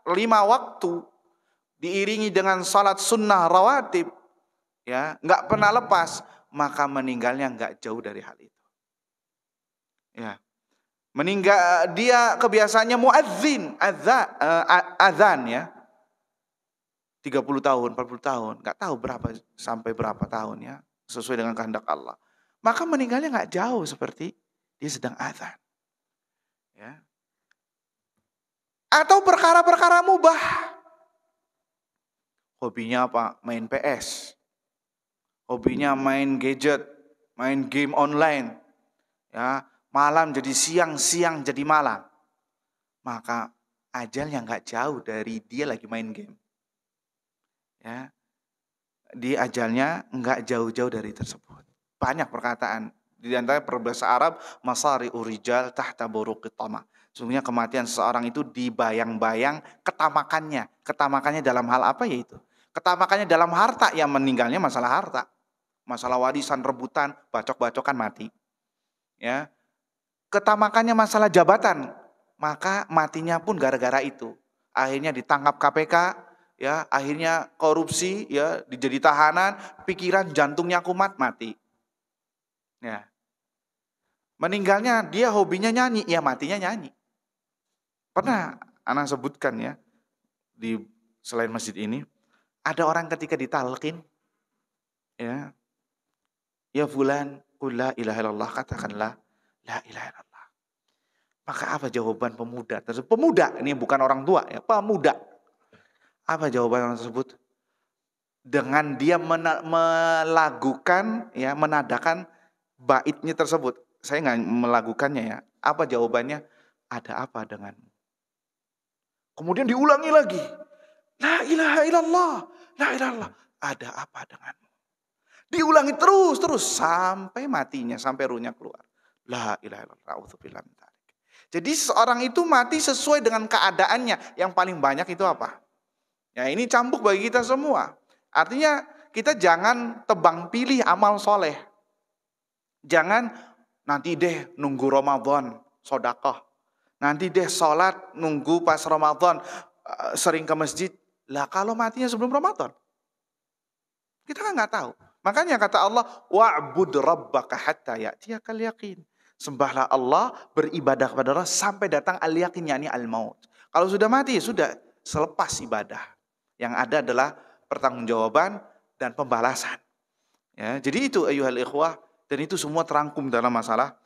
A: 5 waktu diiringi dengan sholat sunnah rawatib, ya enggak pernah lepas, maka meninggalnya enggak jauh dari hal itu. Ya. Meninggal dia kebiasaannya muadzin, azan ya. 30 tahun, 40 tahun, enggak tahu berapa sampai berapa tahun ya, sesuai dengan kehendak Allah. Maka meninggalnya enggak jauh seperti dia sedang azan. Ya. Atau perkara-perkara mubah. Hobinya apa? Main PS. Hobinya main gadget, main game online. Ya, malam jadi siang, siang jadi malam. Maka ajalnya enggak jauh dari dia lagi main game. Ya. Di ajalnya enggak jauh-jauh dari tersebut. Banyak perkataan di antara berbahasa Arab, masari urijal tahta buruqit tama. Sesungguhnya kematian seseorang itu dibayang-bayang ketamakannya. Ketamakannya dalam hal apa yaitu? Ketamakannya dalam harta, yang meninggalnya masalah harta. Masalah warisan, rebutan, bacok-bacokan mati. Ya. Ketamakannya masalah jabatan, maka matinya pun gara-gara itu. Akhirnya ditangkap KPK, ya, akhirnya korupsi, ya, jadi tahanan, pikiran jantungnya kumat, mati. Ya. Meninggalnya dia hobinya nyanyi, ya matinya nyanyi. Pernah anak sebutkan ya, di selain masjid ini, ada orang ketika ditalqin, ya fulan, qul la ilaha illallah, katakanlah la ilaha illallah. Maka apa jawaban pemuda tersebut? Pemuda, ini bukan orang tua ya, pemuda. Apa jawaban orang tersebut? Dengan dia melagukan, ya, menadakan baitnya tersebut. Saya nggak melagukannya ya. Apa jawabannya? Ada apa denganmu? Kemudian diulangi lagi. La ilaha illallah, la ilaha illallah. Ada apa denganmu? Diulangi terus sampai matinya, sampai ruhnya keluar. La ilaha illallah, a'udzubillah min dzalik. Jadi seorang itu mati sesuai dengan keadaannya. Yang paling banyak itu apa? Ya, ini cambuk bagi kita semua. Artinya kita jangan tebang pilih amal soleh. Jangan nanti deh nunggu Ramadan sedekah. Nanti deh sholat nunggu pas Ramadan, sering ke masjid. Lah kalau matinya sebelum Ramadan, kita kan nggak tahu. Makanya kata Allah, wa'bud rabbaka hatta ya'tiyakal yaqin. Sembahlah Allah, beribadah kepada Allah sampai datang al-yaqin, yakni al-maut. Kalau sudah mati, sudah selepas ibadah. Yang ada adalah pertanggungjawaban dan pembalasan. Ya, jadi itu ayyuhal ikhwah, dan itu semua terangkum dalam masalah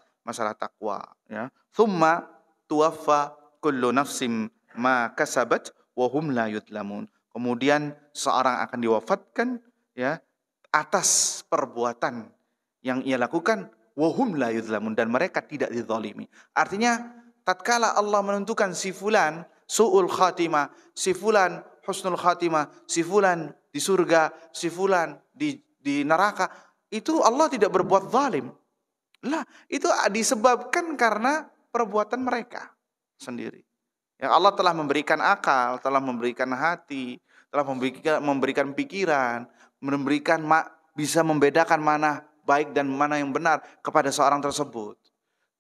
A: takwa. Ya. Thumma tuwaffa kullu nafsim ma kasabat wa hum la yudlamun. Kemudian seorang akan diwafatkan, ya, atas perbuatan yang ia lakukan, wa hum la yudlamun, dan mereka tidak dizalimi. Artinya tatkala Allah menentukan si fulan su'ul khatimah, si fulan husnul khatimah, si fulan di surga, si fulan di neraka, itu Allah tidak berbuat zalim. Lah, itu disebabkan karena perbuatan mereka sendiri. Ya, Allah telah memberikan akal, telah memberikan hati, telah memberikan pikiran, bisa membedakan mana baik dan mana yang benar kepada seorang tersebut.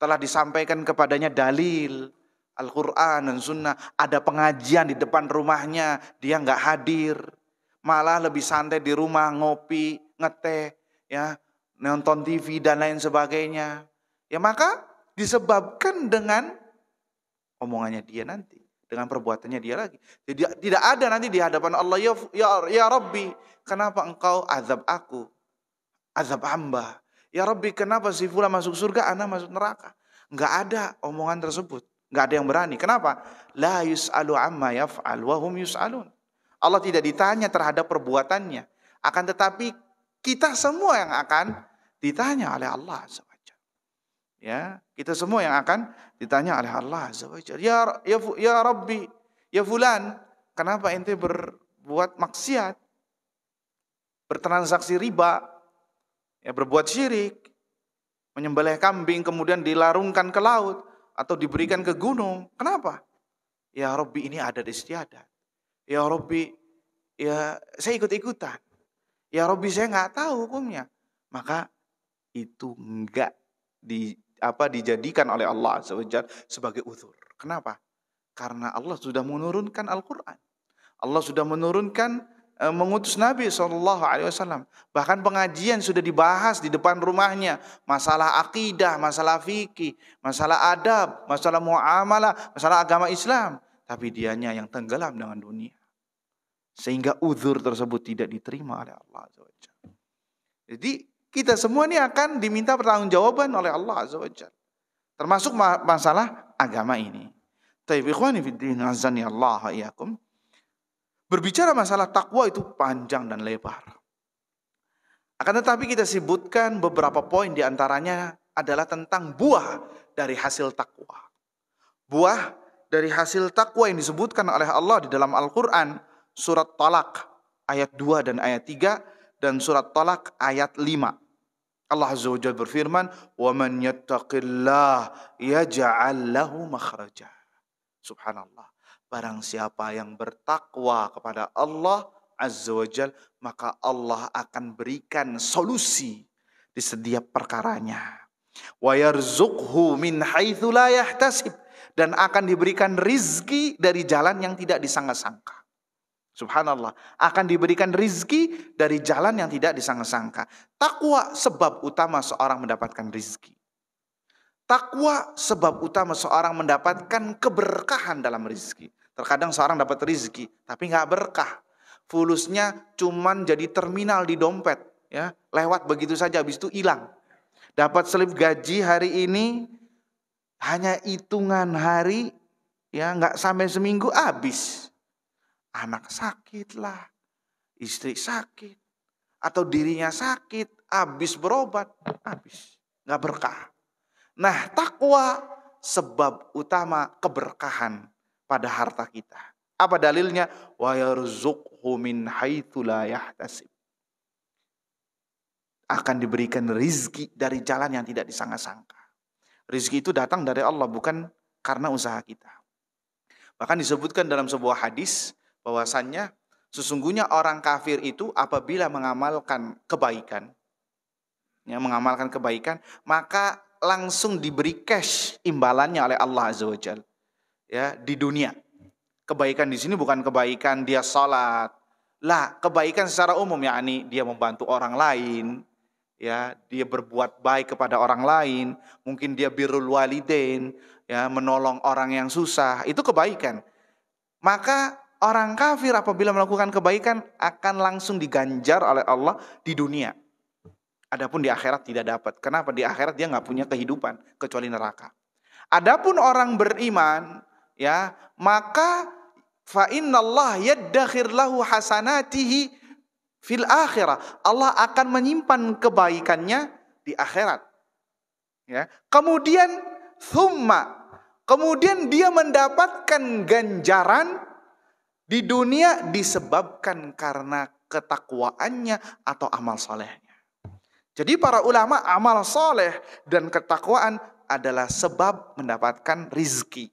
A: Telah disampaikan kepadanya dalil Al-Quran dan Sunnah. Ada pengajian di depan rumahnya, dia nggak hadir, malah lebih santai di rumah, ngopi, ngeteh, ya, nonton TV dan lain sebagainya. Ya maka disebabkan dengan omongannya dia nanti, dengan perbuatannya dia lagi. Jadi tidak ada nanti di hadapan Allah, ya Rabbi, kenapa engkau azab aku, azab hamba? Ya Rabbi, kenapa si fulan masuk surga, ana masuk neraka? Enggak ada omongan tersebut. Enggak ada yang berani. Kenapa? La yus'alu amma yaf'al wa hum yus'alun. Allah tidak ditanya terhadap perbuatannya. Akan tetapi kita semua yang akan ditanya oleh Allah Azza wa Jalla. Ya, kita semua yang akan ditanya oleh Allah Azza wa Jalla. Ya Rabbi, ya fulan, kenapa ente berbuat maksiat? Bertransaksi riba, ya, berbuat syirik, menyembelih kambing kemudian dilarungkan ke laut atau diberikan ke gunung. Kenapa? Ya Rabbi, ini adat istiadat. Ya Rabbi, ya saya ikut-ikutan. Ya Rabbi, saya nggak tahu hukumnya. Maka itu enggak dijadikan oleh Allah sebagai uzur. Kenapa? Karena Allah sudah menurunkan Al-Quran. Allah sudah menurunkan, mengutus Nabi SAW. Bahkan pengajian sudah dibahas di depan rumahnya. Masalah akidah, masalah fikih, masalah adab, masalah muamalah, masalah agama Islam. Tapi dianya yang tenggelam dengan dunia. Sehingga uzur tersebut tidak diterima oleh Allah SWT. Jadi kita semua ini akan diminta pertanggungjawaban oleh Allah SWT. Termasuk masalah agama ini. Taib ikhwani fiddin azani Allah iyakum. Berbicara masalah takwa itu panjang dan lebar. Akan tetapi kita sebutkan beberapa poin, diantaranya adalah tentang buah dari hasil takwa. Buah dari hasil takwa yang disebutkan oleh Allah di dalam Al-Quran, surat Talaq ayat 2 dan ayat 3, dan surat Talaq ayat 5. Allah Azza wa Jalla berfirman, وَمَنْ يَتَّقِ اللَّهِ يَجْعَلْ لَهُ مَخْرَجًا. Subhanallah. Barang siapa yang bertakwa kepada Allah Azza wa Jalla, maka Allah akan berikan solusi di setiap perkaranya. وَيَرْزُقْهُ مِنْ حَيْثُ لَا يَحْتَسِبْ. Dan akan diberikan rizki dari jalan yang tidak disangka-sangka. Subhanallah. Akan diberikan rizki dari jalan yang tidak disangka-sangka. Takwa sebab utama seorang mendapatkan rizki. Takwa sebab utama seorang mendapatkan keberkahan dalam rizki. Terkadang seorang dapat rizki tapi nggak berkah. Fulusnya cuman jadi terminal di dompet, ya, lewat begitu saja, habis itu hilang. Dapat slip gaji hari ini hanya hitungan hari, ya, nggak sampai seminggu habis. Anak sakit lah, istri sakit, atau dirinya sakit, habis berobat, habis, nggak berkah. Nah, takwa sebab utama keberkahan pada harta kita. Apa dalilnya? Wa yarzuqhu min haitsu la yahtasib. Akan diberikan rizki dari jalan yang tidak disangka-sangka. Rizki itu datang dari Allah, bukan karena usaha kita. Bahkan disebutkan dalam sebuah hadis bahwasannya sesungguhnya orang kafir itu apabila mengamalkan kebaikan, ya, mengamalkan kebaikan, maka langsung diberi cash imbalannya oleh Allah Azza wa Jalla, ya, di dunia. Kebaikan di sini bukan kebaikan dia salat, lah, kebaikan secara umum, yakni dia membantu orang lain, ya, dia berbuat baik kepada orang lain, mungkin dia birrul walidain, ya, menolong orang yang susah, itu kebaikan. Maka orang kafir apabila melakukan kebaikan akan langsung diganjar oleh Allah di dunia. Adapun di akhirat tidak dapat. Kenapa? Di akhirat dia nggak punya kehidupan kecuali neraka. Adapun orang beriman, ya, maka fa innallah yaddakhir lahu hasanatihi fil akhirah. Allah akan menyimpan kebaikannya di akhirat. Ya. Kemudian kemudian dia mendapatkan ganjaran di dunia disebabkan karena ketakwaannya atau amal solehnya. Jadi para ulama, amal soleh dan ketakwaan adalah sebab mendapatkan rizki.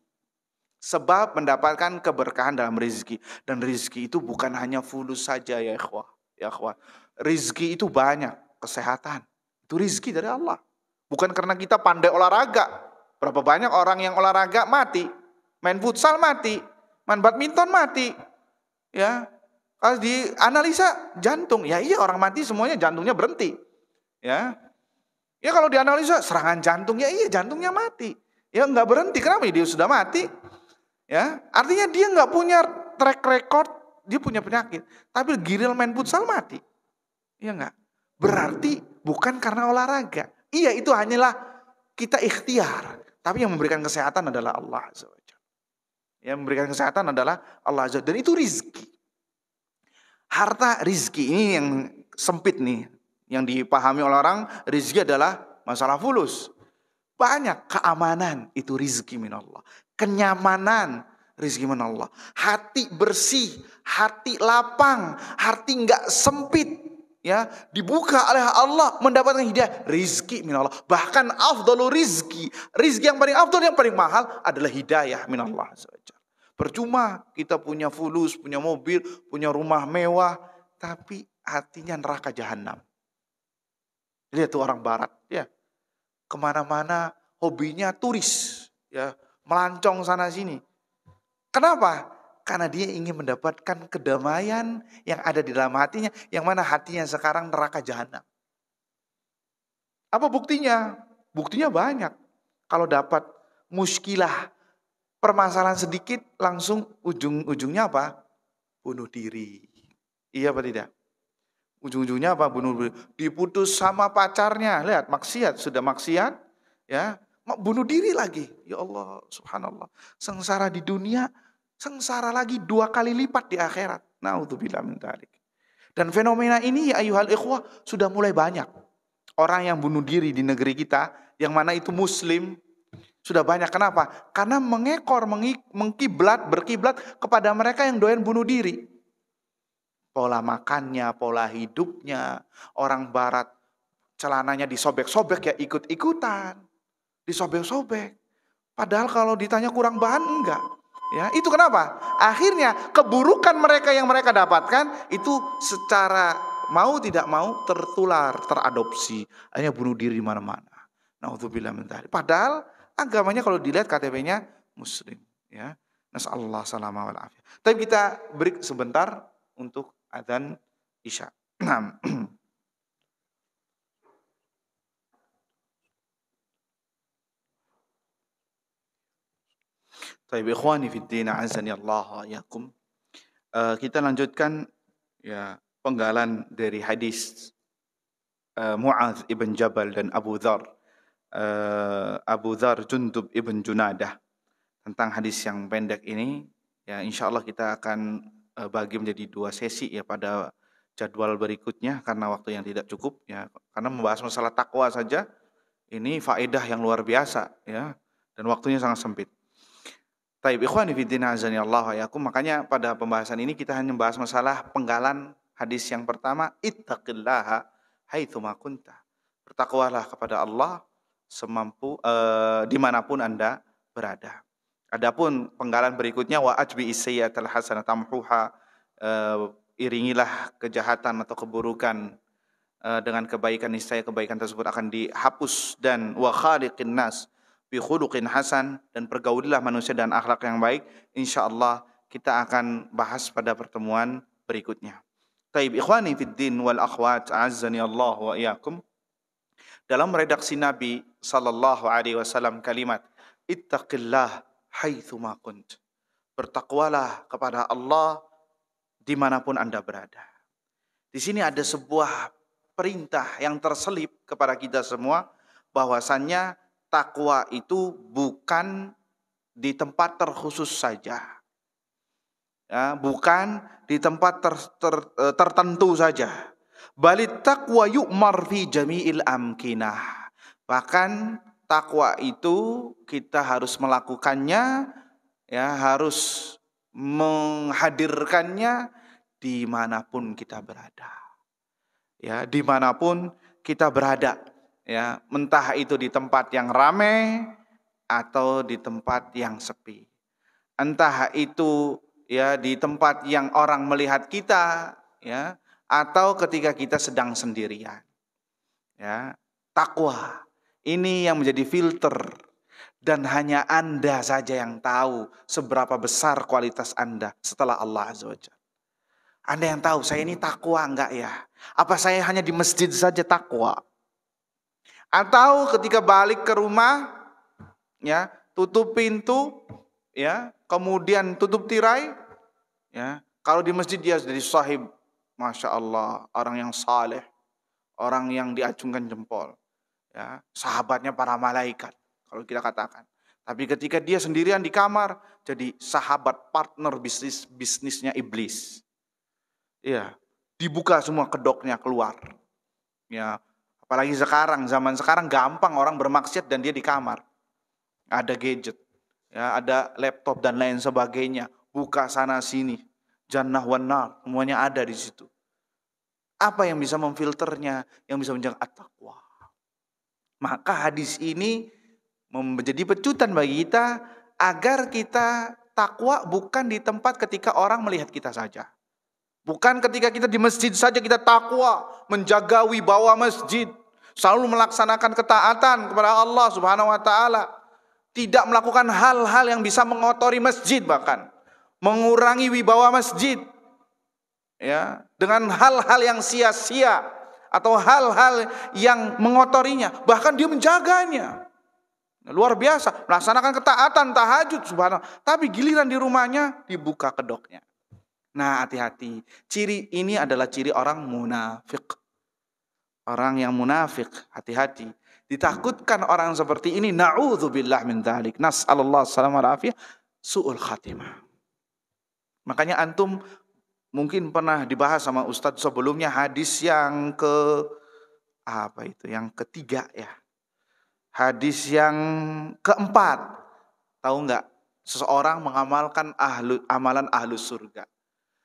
A: Sebab mendapatkan keberkahan dalam rizki. Dan rizki itu bukan hanya fulus saja, ya ikhwah. Ya ikhwah. Rizki itu banyak. Kesehatan Itu rizki dari Allah. Bukan karena kita pandai olahraga. Berapa banyak orang yang olahraga mati, main futsal mati, main badminton mati. Ya, kalau dianalisa jantung, ya iya orang mati semuanya jantungnya berhenti. Ya, ya kalau dianalisa serangan jantung, ya iya jantungnya mati. Ya nggak berhenti, kenapa? Dia sudah mati. Ya, artinya dia nggak punya track record, dia punya penyakit. Tapi Giril main futsal mati, iya nggak? Berarti bukan karena olahraga. Iya, itu hanyalah kita ikhtiar. Tapi yang memberikan kesehatan adalah Allah Azza wa Jalla. Yang memberikan kesehatan adalah Allah Azza wa Jalla. Dan itu rizki. Harta rizki ini yang sempit nih. Yang dipahami oleh orang, rizki adalah masalah fulus. Banyak keamanan, itu rizki minallah. Kenyamanan, rizki minallah. Hati bersih, hati lapang, hati nggak sempit. Ya, dibuka oleh Allah, mendapatkan hidayah, rizki minallah. Bahkan afdalu rizki yang paling afdal, yang paling mahal adalah hidayah minallah. Percuma kita punya fulus, punya mobil, punya rumah mewah, tapi hatinya neraka jahanam. Lihat tuh orang barat, ya, kemana-mana hobinya turis, ya, melancong sana sini. Kenapa? Karena dia ingin mendapatkan kedamaian yang ada di dalam hatinya, yang mana hatinya sekarang neraka jahanam. Apa buktinya? Buktinya banyak. Kalau dapat muskilah, permasalahan sedikit, langsung ujung-ujungnya apa? Bunuh diri. Iya apa tidak? Ujung-ujungnya apa? Bunuh diri. Diputus sama pacarnya. Lihat, maksiat, sudah maksiat, ya, bunuh diri lagi. Ya Allah, subhanallah. Sengsara di dunia, sengsara lagi 2 kali lipat di akhirat. Naudzubillah min dzalik. Dan fenomena ini ya ayyuhal ikhwah sudah mulai banyak. Orang yang bunuh diri di negeri kita, yang mana itu muslim, sudah banyak. Kenapa? Karena berkiblat kepada mereka yang doyan bunuh diri. Pola makannya, pola hidupnya, orang barat celananya disobek-sobek ya ikut-ikutan. Disobek-sobek. Padahal kalau ditanya kurang bahan, enggak. Ya, itu kenapa? Akhirnya keburukan mereka yang mereka dapatkan itu secara mau tidak mau tertular, teradopsi. Akhirnya bunuh diri di mana-mana. Naudzubillah min dzalik. Padahal agamanya kalau dilihat KTP-nya muslim, ya. Nasallallahu salama wal afiyah. Tapi kita break sebentar untuk adzan Isya. Taib ikhwani fid din azani Allah wa iyyakum. Kita lanjutkan ya penggalan dari hadis Mu'adz ibn Jabal dan Abu Dzar Jundub ibn Junadah. Tentang hadis yang pendek ini, ya insyaallah kita akan bagi menjadi 2 sesi ya pada jadwal berikutnya karena waktu yang tidak cukup ya. Karena membahas masalah takwa saja ini faedah yang luar biasa ya, dan waktunya sangat sempit. Taib ikhwani fiddin azani Allah wa iyyakum. Makanya pada pembahasan ini kita hanya membahas masalah penggalan hadis yang pertama, ittaqillaha haitsu ma kunta. Bertakwalah kepada Allah dimanapun Anda berada. Adapun penggalan berikutnya wa ajbi sayyi'atal hasanata tamhuha, iringilah kejahatan atau keburukan dengan kebaikan, niscaya kebaikan tersebut akan dihapus. Dan wa khaliqin nas bi khuluqin hasan, dan pergaulilah manusia dan akhlak yang baik. Insyaallah kita akan bahas pada pertemuan berikutnya. Taib ikhwani fid din wal akhwat azzani Allah wa iyyakum. Dalam redaksi Nabi sallallahu alaihi wasallam kalimat ittaqillah haitsu ma kunt. Bertakwalah kepada Allah dimanapun Anda berada. Di sini ada sebuah perintah yang terselip kepada kita semua, bahwasannya takwa itu bukan di tempat terkhusus saja, ya, bukan di tempat tertentu saja. Balit taqwa yu'mar fi jami'il amkinah. Bahkan takwa itu kita harus melakukannya, ya, harus menghadirkannya dimanapun kita berada. Ya, dimanapun kita berada. Ya, entah itu di tempat yang ramai atau di tempat yang sepi. Entah itu ya di tempat yang orang melihat kita, ya, atau ketika kita sedang sendirian. Ya. takwa. Ini yang menjadi filter. Dan hanya Anda saja yang tahu seberapa besar kualitas Anda setelah Allah Azza wa Jalla. Anda yang tahu, saya ini takwa enggak ya? Apa saya hanya di masjid saja takwa? Atau ketika balik ke rumah, ya, tutup pintu, ya, kemudian tutup tirai, ya. Kalau di masjid dia jadi sahib, masya Allah, orang yang saleh, orang yang diacungkan jempol, ya, sahabatnya para malaikat, kalau kita katakan. Tapi ketika dia sendirian di kamar, jadi sahabat partner bisnisnya iblis. Ya, dibuka semua kedoknya keluar. Ya, apalagi sekarang, zaman sekarang gampang orang bermaksiat dan dia di kamar. Ada gadget, ya, ada laptop dan lain sebagainya. Buka sana sini, jannah wan nar, semuanya ada di situ. Apa yang bisa memfilternya, yang bisa menjaga at-taqwa? Maka hadis ini menjadi pecutan bagi kita agar kita takwa bukan di tempat ketika orang melihat kita saja. Bukan ketika kita di masjid saja kita takwa, menjaga wibawa masjid, selalu melaksanakan ketaatan kepada Allah Subhanahu wa taala, tidak melakukan hal-hal yang bisa mengotori masjid, bahkan mengurangi wibawa masjid. Ya, dengan hal-hal yang sia-sia atau hal-hal yang mengotorinya, bahkan dia menjaganya. Luar biasa, melaksanakan ketaatan, tahajud, subhanallah. Tapi giliran di rumahnya dibuka kedoknya. Nah, hati-hati. Ciri ini adalah ciri orang munafik. Orang yang munafik, hati-hati. Ditakutkan orang seperti ini, na'udzubillah min dzalik. Nas'alullah salamah wal afiyah, su'ul khatimah. Makanya antum mungkin pernah dibahas sama Ustadz sebelumnya hadis yang yang ketiga ya. Hadis yang keempat. Tahu nggak? Seseorang mengamalkan amalan ahlus surga.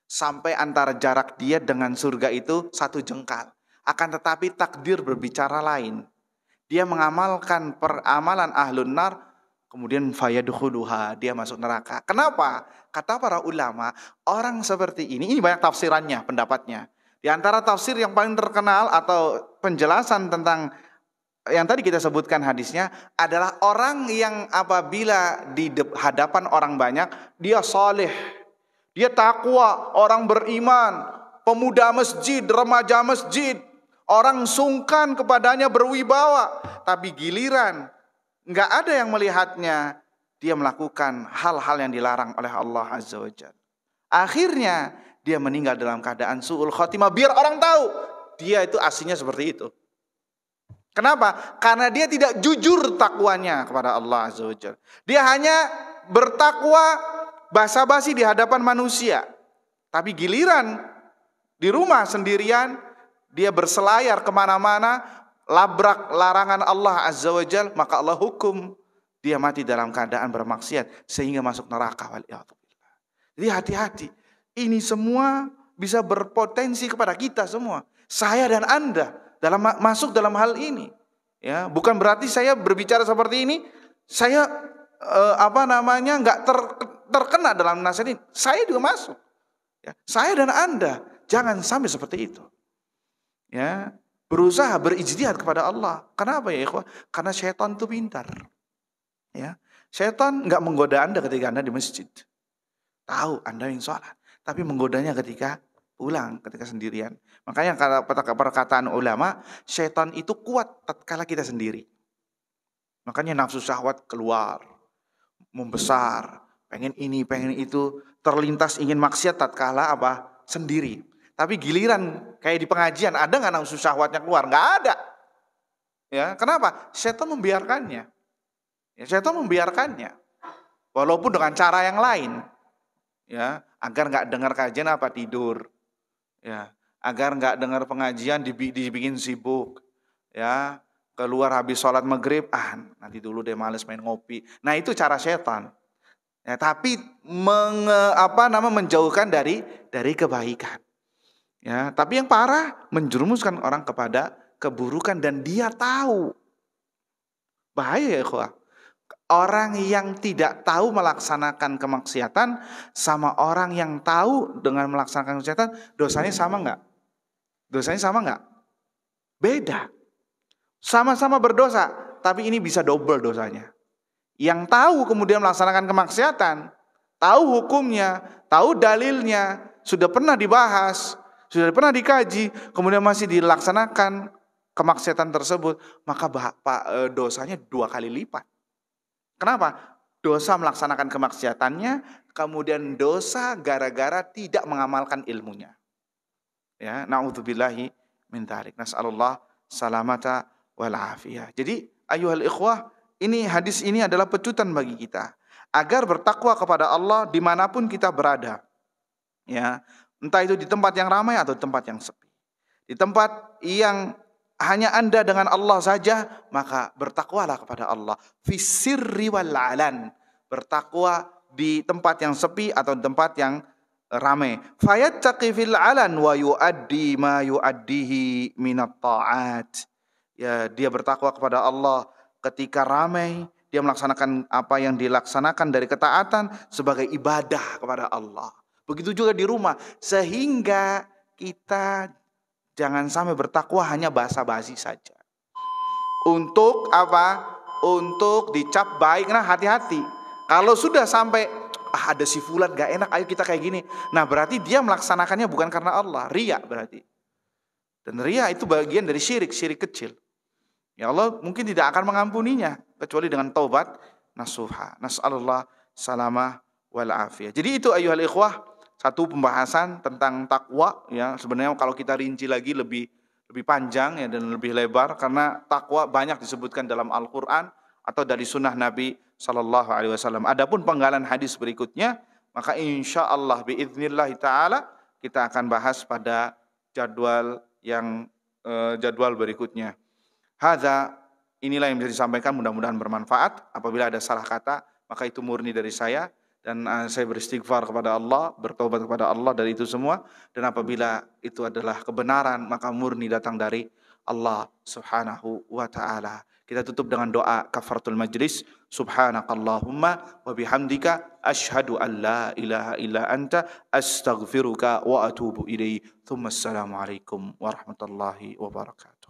A: Sampai antara jarak dia dengan surga itu 1 jengkal. Akan tetapi takdir berbicara lain. Dia mengamalkan peramalan ahlun nar, kemudian fayadkhuluha, dia masuk neraka. Kenapa? Kata para ulama, orang seperti ini banyak tafsirannya, pendapatnya. Di antara tafsir yang paling terkenal atau penjelasan tentang yang tadi kita sebutkan hadisnya adalah orang yang apabila di hadapan orang banyak, dia saleh, dia takwa, orang beriman, pemuda masjid, remaja masjid, orang sungkan kepadanya, berwibawa. Tapi giliran nggak ada yang melihatnya, dia melakukan hal-hal yang dilarang oleh Allah Azza wa Jalla. Akhirnya dia meninggal dalam keadaan su'ul khatimah, biar orang tahu dia itu aslinya seperti itu. Kenapa? Karena dia tidak jujur takwanya kepada Allah Azza wa Jalla. Dia hanya bertakwa basa-basi di hadapan manusia. Tapi giliran di rumah sendirian, dia berselayar kemana-mana, labrak larangan Allah Azza wa Jalla, maka Allah hukum dia mati dalam keadaan bermaksiat sehingga masuk neraka. Jadi hati-hati. Ini semua bisa berpotensi kepada kita semua. Saya dan Anda masuk dalam hal ini. Ya, bukan berarti saya berbicara seperti ini, saya nggak terkena dalam nasihat ini. Saya juga masuk. Ya, saya dan Anda jangan sampai seperti itu. Ya, berusaha berijtihad kepada Allah. Kenapa ya ikhwah? Karena syaitan itu pintar. Ya, syaitan nggak menggoda Anda ketika Anda di masjid. Tahu Anda yang sholat, tapi menggodanya ketika pulang, ketika sendirian. Makanya kalau perkataan ulama, syaitan itu kuat tatkala kita sendiri. Makanya nafsu syahwat keluar, membesar, pengen ini, pengen itu, terlintas ingin maksiat tatkala sendiri. Tapi giliran kayak di pengajian, ada nggak nafsu syahwatnya keluar? Nggak ada. Ya, kenapa? Syaitan membiarkannya. Ya, syaitan membiarkannya, walaupun dengan cara yang lain. Ya, agar nggak dengar kajian tidur. Ya, agar nggak dengar pengajian dibikin sibuk. Ya, keluar habis sholat maghrib, nanti dulu deh males main ngopi. Nah itu cara setan. Ya, tapi menjauhkan dari kebaikan. Ya, tapi yang parah menjerumuskan orang kepada keburukan dan dia tahu. Bahaya ya ikhwah. Orang yang tidak tahu melaksanakan kemaksiatan sama orang yang tahu dengan melaksanakan kemaksiatan, dosanya sama nggak? Dosanya sama nggak? Beda. Sama-sama berdosa, tapi ini bisa double dosanya. Yang tahu kemudian melaksanakan kemaksiatan, tahu hukumnya, tahu dalilnya, sudah pernah dibahas, sudah pernah dikaji, kemudian masih dilaksanakan kemaksiatan tersebut, maka dosanya 2 kali lipat. Kenapa? Dosa melaksanakan kemaksiatannya, kemudian dosa gara-gara tidak mengamalkan ilmunya. Ya, na'udzubillahi min dzalik. Nas'alullah salamata wal afiyah. Jadi, ayuhal ikhwah, hadis ini adalah pecutan bagi kita agar bertakwa kepada Allah dimanapun kita berada. Ya, entah itu di tempat yang ramai atau di tempat yang sepi. Di tempat yang hanya Anda dengan Allah saja, maka bertakwalah kepada Allah. Fisirri wal alan. Bertakwa di tempat yang sepi atau di tempat yang ramai. Fayattaqi fil alan wa yuaddi ma yuaddihi minat ta'at. Ya, dia bertakwa kepada Allah ketika ramai, dia melaksanakan apa yang dilaksanakan dari ketaatan sebagai ibadah kepada Allah. Begitu juga di rumah, sehingga kita jangan sampai bertakwa hanya basa-basi saja. Untuk apa? Untuk dicap baik. Nah, hati-hati. Kalau sudah sampai ada si fulan gak enak, ayo kita kayak gini. Nah, berarti dia melaksanakannya bukan karena Allah, riya berarti. Dan riya itu bagian dari syirik kecil. Ya Allah mungkin tidak akan mengampuninya kecuali dengan taubat nasuha. Nas'alullah salamah wal afiyah. Jadi itu ayuhal ikhwah, satu pembahasan tentang takwa, ya. Sebenarnya kalau kita rinci lagi lebih panjang ya dan lebih lebar, karena takwa banyak disebutkan dalam Al-Qur'an atau dari sunnah Nabi sallallahu alaihi wasallam. Adapun penggalan hadis berikutnya, maka insyaallah biiznillah taala kita akan bahas pada jadwal berikutnya. Hadza, inilah yang bisa disampaikan, mudah-mudahan bermanfaat. Apabila ada salah kata, maka itu murni dari saya. Dan saya beristighfar kepada Allah, bertobat kepada Allah dari itu semua. Dan apabila itu adalah kebenaran, maka murni datang dari Allah subhanahu wa ta'ala. Kita tutup dengan doa kafaratul majlis. Subhanakallahumma wa bihamdika asyhadu an la ilaha illa anta astaghfiruka wa atubu ilaih. Thumma assalamualaikum warahmatullahi wabarakatuh.